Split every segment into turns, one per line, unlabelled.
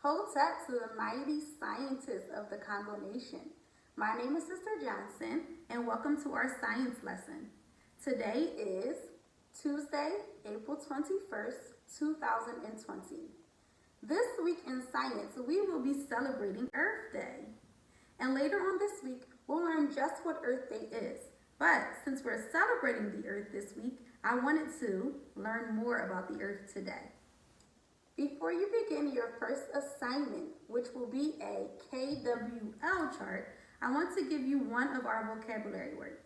Hold tight to the mighty scientists of the Congo Nation. My name is Sister Johnson, and welcome to our science lesson. Today is Tuesday, April 21st, 2020. This week in science, we will be celebrating Earth Day. And later on this week, we'll learn just what Earth Day is. But since we're celebrating the Earth this week, I wanted to learn more about the Earth today. Before you begin your first assignment, which will be a KWL chart, I want to give you one of our vocabulary words.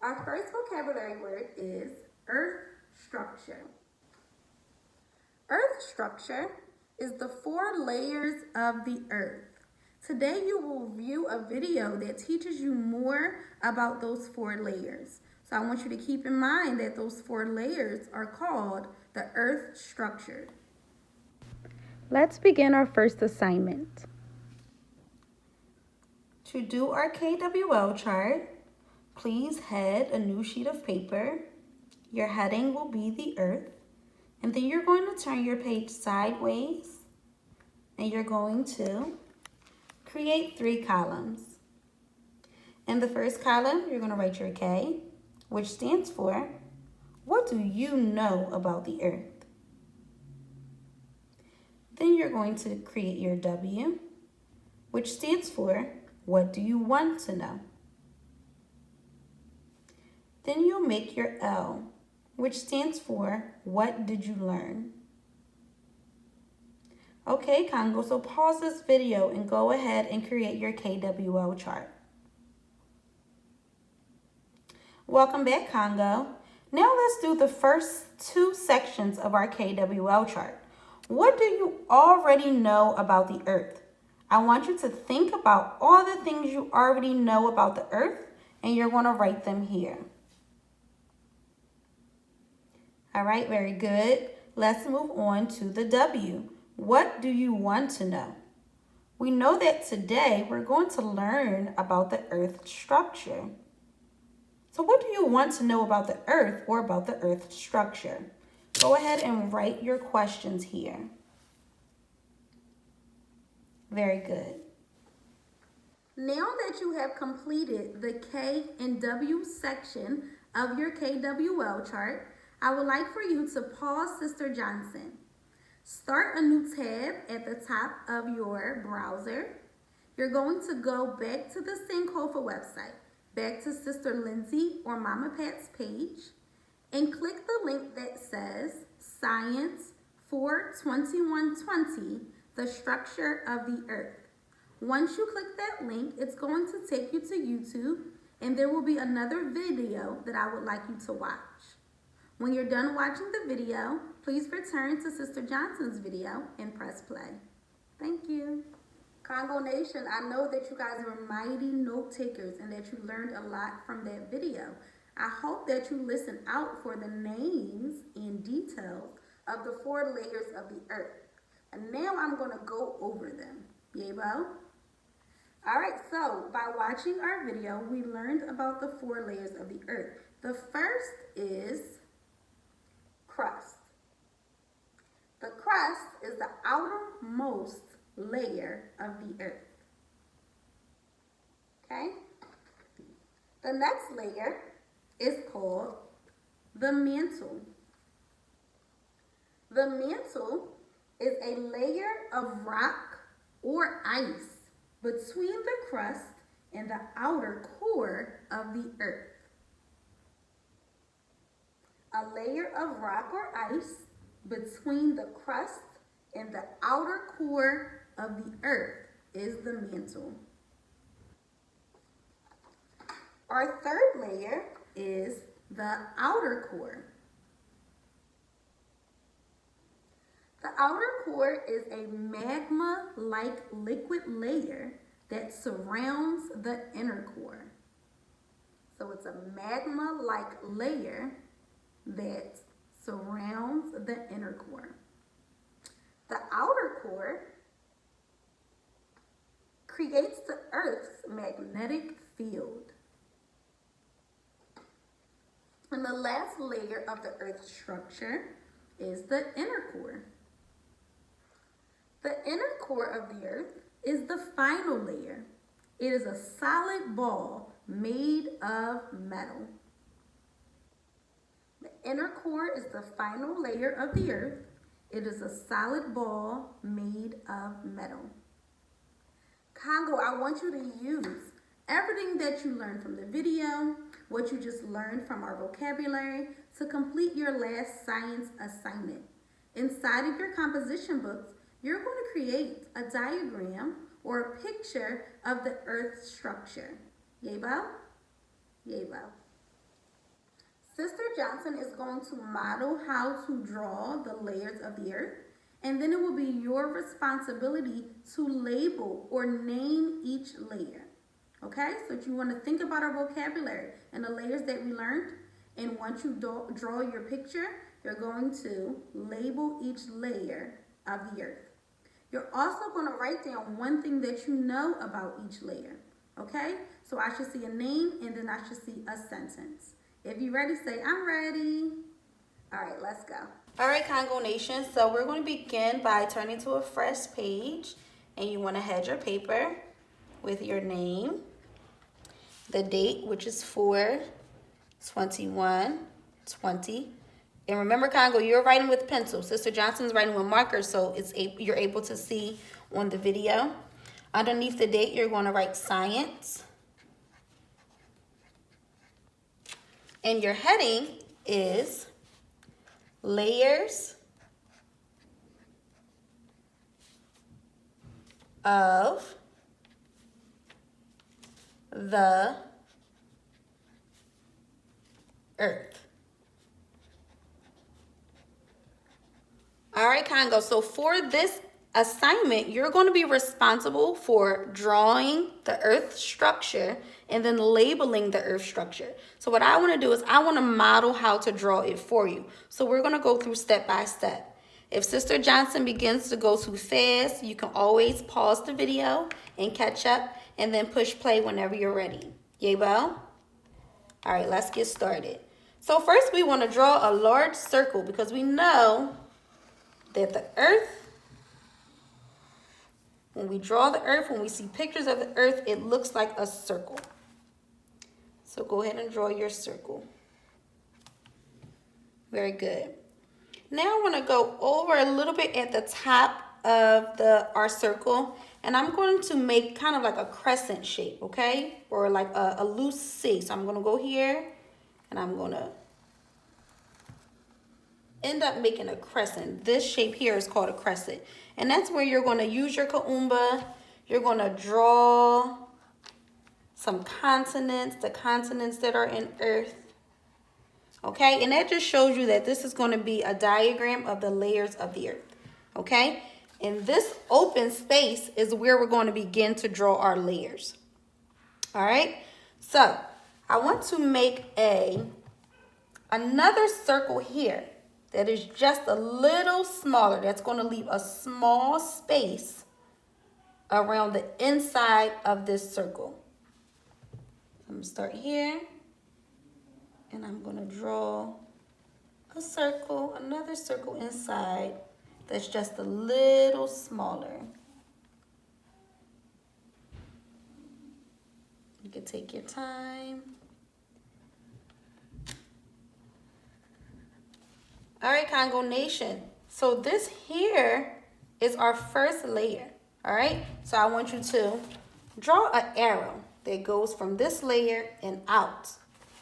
Our first vocabulary word is earth structure. Earth structure is the 4 layers of the earth. Today you will view a video that teaches you more about those 4 layers. So I want you to keep in mind that those 4 layers are called the earth structure. Let's begin our first assignment. To do our KWL chart, please head a new sheet of paper. Your heading will be the earth. And then you're going to turn your page sideways. And you're going to create 3 columns. In the first column, you're going to write your K, which stands for, what do you know about the earth? Then you're going to create your W, which stands for, what do you want to know? Then you'll make your L, which stands for, what did you learn? Okay, Congo, so pause this video and go ahead and create your KWL chart. Welcome back, Congo. Now let's do the first 2 sections of our KWL chart. What do you already know about the earth? I want you to think about all the things you already know about the earth, and you're going to write them here. All right, very good. Let's move on to the W. What do you want to know? We know that today we're going to learn about the earth structure. So what do you want to know about the earth or about the earth structure? Go ahead and write your questions here. Very good. Now that you have completed the K and W section of your KWL chart, I would like for you to pause Sister Johnson. Start a new tab at the top of your browser. You're going to go back to the Sankofa website, back to Sister Lindsay or Mama Pat's page, and click the link that says Science for 2120, the structure of the earth. Once you click that link, it's going to take you to YouTube, and there will be another video that I would like you to watch. When you're done watching the video, please return to Sister Johnson's video and press play. Thank you. Congo Nation, I know that you guys were mighty note takers and that you learned a lot from that video. I hope that you listen out for the names and details of the 4 layers of the earth. And now I'm going to go over them. Yabo? Alright, so by watching our video, we learned about the 4 layers of the earth. The first is crust. The crust is the outermost layer of the earth. Okay? The next layer is called the mantle. The mantle is a layer of rock or ice between the crust and the outer core of the earth. A layer of rock or ice between the crust and the outer core of the earth is the mantle. Our third layer is the outer core. The outer core is a magma-like liquid layer that surrounds the inner core. So it's a magma-like layer that surrounds the inner core. The outer core creates the Earth's magnetic field. And the last layer of the Earth structure is the inner core. The inner core of the earth is the final layer. It is a solid ball made of metal. The inner core is the final layer of the earth. It is a solid ball made of metal. Congo, I want you to use everything that you learned from the video, what you just learned from our vocabulary, to complete your last science assignment. Inside of your composition books, you're going to create a diagram or a picture of the Earth's structure. Yabo? Yabo. Sister Johnson is going to model how to draw the layers of the Earth, and then it will be your responsibility to label or name each layer. Okay, so if you want to think about our vocabulary and the layers that we learned, and once you draw your picture, you're going to label each layer of the earth. You're also going to write down one thing that you know about each layer. Okay, so I should see a name and then I should see a sentence. If you're ready, say, I'm ready. All right, let's go. All right, Congo Nation, so we're going to begin by turning to a fresh page, and you want to head your paper with your name, the date, which is 4/21/20. And remember, Congo, you're writing with pencil. Sister Johnson's writing with marker, so you're able to see on the video. Underneath the date, you're going to write science. And your heading is layers of the earth. All right, Congo. So for this assignment, you're going to be responsible for drawing the earth structure and then labeling the earth structure. So what I want to do is I want to model how to draw it for you. So we're going to go through step by step. If Sister Johnson begins to go too fast, you can always pause the video and catch up and then push play whenever you're ready. Yabo? All right, let's get started. So first we want to draw a large circle because we know that the earth, when we draw the earth, when we see pictures of the earth, it looks like a circle. So go ahead and draw your circle. Very good. Now I want to go over a little bit at the top of our circle, and I'm going to make kind of like a crescent shape, okay? Or like a loose C. So I'm going to go here, and I'm going to end up making a crescent. This shape here is called a crescent. And that's where you're going to use your kaumba. You're going to draw some continents, the continents that are in Earth. Okay, and that just shows you that this is going to be a diagram of the layers of the Earth. Okay, and this open space is where we're going to begin to draw our layers. All right, so I want to make another circle here that is just a little smaller. That's going to leave a small space around the inside of this circle. I'm going to start here, and I'm going to draw a circle, another circle inside that's just a little smaller. You can take your time. All right, Congo Nation. So this here is our first layer. All right, so I want you to draw an arrow that goes from this layer and out,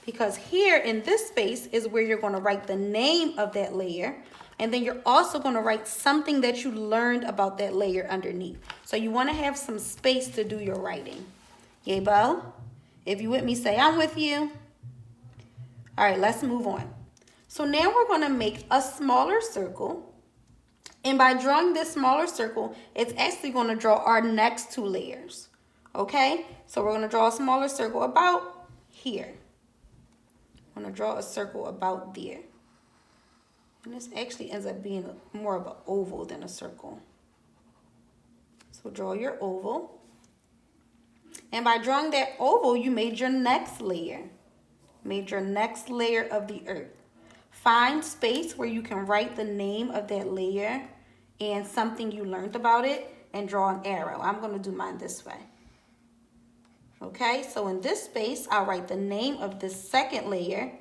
because here in this space is where you're going to write the name of that layer, and then you're also going to write something that you learned about that layer underneath. So you want to have some space to do your writing. Yabo? If you with me, say I'm with you. All right, let's move on. So now we're going to make a smaller circle. And by drawing this smaller circle, it's actually going to draw our next two layers. Okay? So we're going to draw a smaller circle about here. I'm going to draw a circle about there. And this actually ends up being more of an oval than a circle. So draw your oval. And by drawing that oval, you made your next layer. Made your next layer of the earth. Find space where you can write the name of that layer and something you learned about it and draw an arrow. I'm going to do mine this way. Okay, so in this space, I'll write the name of the second layer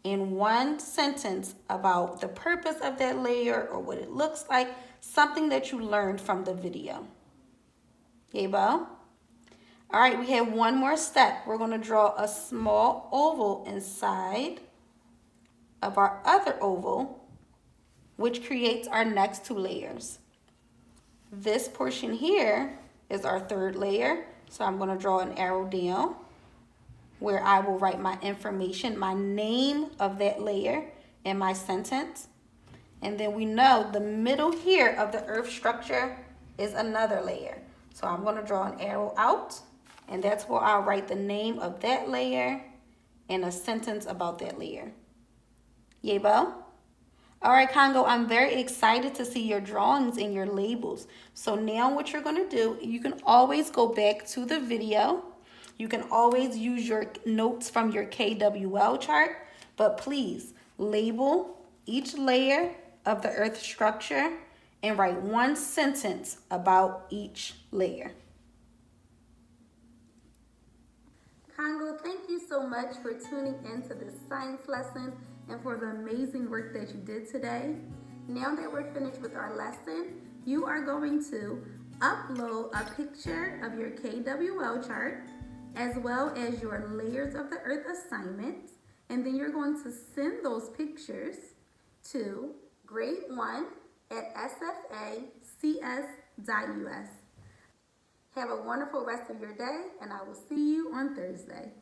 in one sentence about the purpose of that layer or what it looks like, something that you learned from the video. Yay, Bo? All right, we have one more step. We're going to draw a small oval inside of our other oval, which creates our next two layers. This portion here is our third layer, so I'm going to draw an arrow down where I will write my information, my name of that layer in my sentence. And then we know the middle here of the earth structure is another layer. So I'm going to draw an arrow out, and that's where I'll write the name of that layer and a sentence about that layer. Yay, Bo? All right, Congo, I'm very excited to see your drawings and your labels. So now what you're going to do, you can always go back to the video. You can always use your notes from your KWL chart, but please label each layer of the earth structure and write one sentence about each layer. Congo, thank you so much for tuning into this science lesson and for the amazing work that you did today. Now that we're finished with our lesson, you are going to upload a picture of your KWL chart as well as your layers of the earth assignment, and then you're going to send those pictures to grade 1 at sfacs.us. Have a wonderful rest of your day, and I will see you on Thursday.